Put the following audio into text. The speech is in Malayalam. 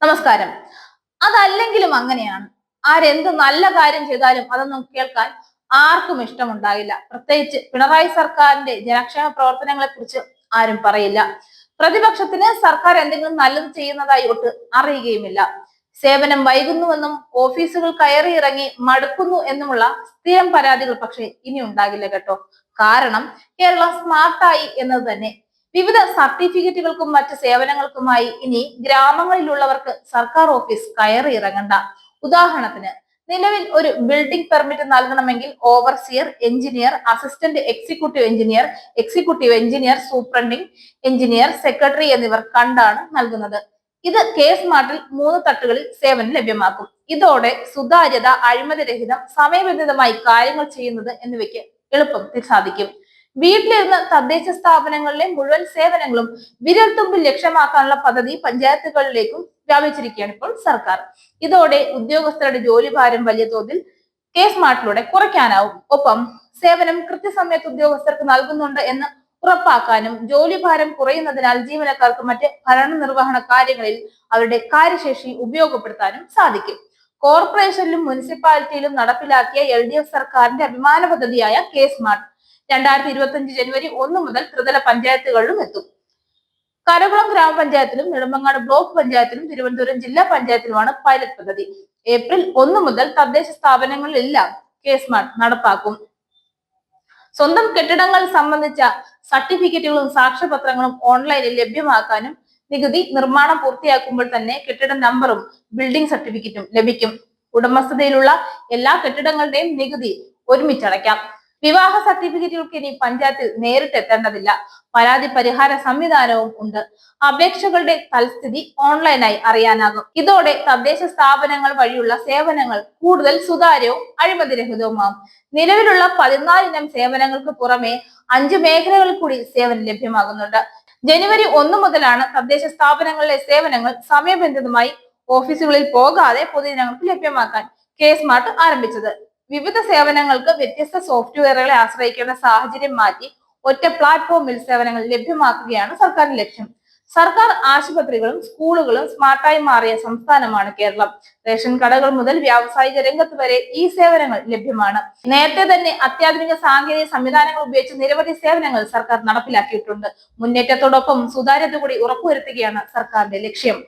നമസ്കാരം. അതല്ലെങ്കിലും അങ്ങനെയാണ്. ആരെന്ത് നല്ല കാര്യം ചെയ്താലും അതൊന്നും കേൾക്കാൻ ആർക്കും ഇഷ്ടമുണ്ടാകില്ല. പ്രത്യേകിച്ച് പിണറായി സർക്കാരിന്റെ ജനക്ഷേമ പ്രവർത്തനങ്ങളെ കുറിച്ച് ആരും പറയില്ല. പ്രതിപക്ഷത്തിന് സർക്കാർ എന്തെങ്കിലും നല്ലത് ചെയ്യുന്നതായി ഒട്ട് അറിയുകയുമില്ല. സേവനം വൈകുന്നുവെന്നും ഓഫീസുകൾ കയറി ഇറങ്ങി മടുക്കുന്നു എന്നുമുള്ള സ്ഥിരം പരാതികൾ പക്ഷേ ഇനി ഉണ്ടാകില്ല കേട്ടോ. കാരണം കേരളം സ്മാർട്ടായി എന്നത് തന്നെ. വിവിധ സർട്ടിഫിക്കറ്റുകൾക്കും മറ്റ് സേവനങ്ങൾക്കുമായി ഇനി ഗ്രാമങ്ങളിലുള്ളവർക്ക് സർക്കാർ ഓഫീസ് കയറി ഇറങ്ങണ്ട. ഉദാഹരണത്തിന്, നിലവിൽ ഒരു ബിൽഡിംഗ് പെർമിറ്റ് നൽകണമെങ്കിൽ overseer, engineer, assistant executive engineer, superintending engineer, secretary എന്നിവർ കണ്ടാണ് നൽകുന്നത്. ഇത് കെ സ്മാർട്ടിൽ 3 തട്ടുകളിൽ സേവനം ലഭ്യമാക്കും. ഇതോടെ സുതാര്യത, അഴിമതിരഹിതം, സമയബന്ധിതമായി കാര്യങ്ങൾ ചെയ്യുന്നത് എന്നിവയ്ക്ക് എളുപ്പത്തിൽ സാധിക്കും. വീട്ടിലിരുന്ന് തദ്ദേശ സ്ഥാപനങ്ങളിലെ മുഴുവൻ സേവനങ്ങളും വിരൽത്തുമ്പിൽ ലക്ഷ്യമാക്കാനുള്ള പദ്ധതി പഞ്ചായത്തുകളിലേക്കും വ്യാപിച്ചിരിക്കുകയാണ് ഇപ്പോൾ സർക്കാർ. ഇതോടെ ഉദ്യോഗസ്ഥരുടെ ജോലിഭാരം വലിയ തോതിൽ കെ സ്മാർട്ടിലൂടെ കുറയ്ക്കാനാവും. ഒപ്പം സേവനം കൃത്യസമയത്ത് ഉദ്യോഗസ്ഥർക്ക് നൽകുന്നുണ്ട് എന്ന് ഉറപ്പാക്കാനും ജോലിഭാരം കുറയുന്നതിനാൽ ജീവനക്കാർക്ക് മറ്റ് ഭരണനിർവഹണ കാര്യങ്ങളിൽ അവരുടെ കാര്യശേഷി ഉപയോഗപ്പെടുത്താനും സാധിക്കും. കോർപ്പറേഷനിലും മുനിസിപ്പാലിറ്റിയിലും നടപ്പിലാക്കിയ LDF സർക്കാരിന്റെ അഭിമാന പദ്ധതിയായ കെ സ്മാർട്ട് 2025 ജനുവരി 1 മുതൽ ത്രിതല പഞ്ചായത്തുകളിലും എത്തും. കരകുളം ഗ്രാമപഞ്ചായത്തിലും നെടുമങ്ങാട് ബ്ലോക്ക് പഞ്ചായത്തിലും തിരുവനന്തപുരം ജില്ലാ പഞ്ചായത്തിലുമാണ് പൈലറ്റ് പദ്ധതി. ഏപ്രിൽ 1 മുതൽ തദ്ദേശ സ്ഥാപനങ്ങളിലെല്ലാം കെ സ്മാർട്ട് നടപ്പാക്കും. സ്വന്തം കെട്ടിടങ്ങൾ സംബന്ധിച്ച സർട്ടിഫിക്കറ്റുകളും സാക്ഷ്യപത്രങ്ങളും ഓൺലൈനിൽ ലഭ്യമാക്കാനും നികുതി നിർമ്മാണം പൂർത്തിയാക്കുമ്പോൾ തന്നെ കെട്ടിട നമ്പറും ബിൽഡിംഗ് സർട്ടിഫിക്കറ്റും ലഭിക്കും. ഉടമസ്ഥതയിലുള്ള എല്ലാ കെട്ടിടങ്ങളുടെയും നികുതി ഒരുമിച്ചടയ്ക്കാം. വിവാഹ സർട്ടിഫിക്കറ്റുകൾക്ക് ഇനി പഞ്ചായത്തിൽ നേരിട്ട് എത്തേണ്ടതില്ല. പരാതി പരിഹാര സംവിധാനവും ഉണ്ട്. അപേക്ഷകളുടെ തൽസ്ഥിതി ഓൺലൈനായി അറിയാനാകും. ഇതോടെ തദ്ദേശ സ്ഥാപനങ്ങൾ വഴിയുള്ള സേവനങ്ങൾ കൂടുതൽ സുതാര്യവും അഴിമതിരഹിതവുമാകും. നിലവിലുള്ള 14 ഇനം സേവനങ്ങൾക്ക് പുറമെ 5 മേഖലകളിൽ കൂടി സേവനം ലഭ്യമാകുന്നുണ്ട്. ജനുവരി 1 മുതലാണ് തദ്ദേശ സ്ഥാപനങ്ങളിലെ സേവനങ്ങൾ സമയബന്ധിതമായി ഓഫീസുകളിൽ പോകാതെ പൊതുജനങ്ങൾക്ക് ലഭ്യമാക്കാൻ കെ സ്മാർട്ട് ആരംഭിച്ചത്. വിവിധ സേവനങ്ങൾക്ക് വ്യത്യസ്ത സോഫ്റ്റ്വെയറുകളെ ആശ്രയിക്കേണ്ട സാഹചര്യം മാറ്റി ഒറ്റ പ്ലാറ്റ്ഫോമിൽ സേവനങ്ങൾ ലഭ്യമാക്കുകയാണ് സർക്കാരിന്റെ ലക്ഷ്യം. സർക്കാർ ആശുപത്രികളും സ്കൂളുകളും സ്മാർട്ടായി മാറിയ സംസ്ഥാനമാണ് കേരളം. റേഷൻ കടകൾ മുതൽ വ്യാവസായിക രംഗത്ത് വരെ ഈ സേവനങ്ങൾ ലഭ്യമാണ്. നേരത്തെ തന്നെ അത്യാധുനിക സാങ്കേതിക സംവിധാനങ്ങൾ ഉപയോഗിച്ച് നിരവധി സേവനങ്ങൾ സർക്കാർ നടപ്പിലാക്കിയിട്ടുണ്ട്. മുന്നേറ്റത്തോടൊപ്പം സുതാര്യത കൂടി ഉറപ്പുവരുത്തുകയാണ് സർക്കാരിന്റെ ലക്ഷ്യം.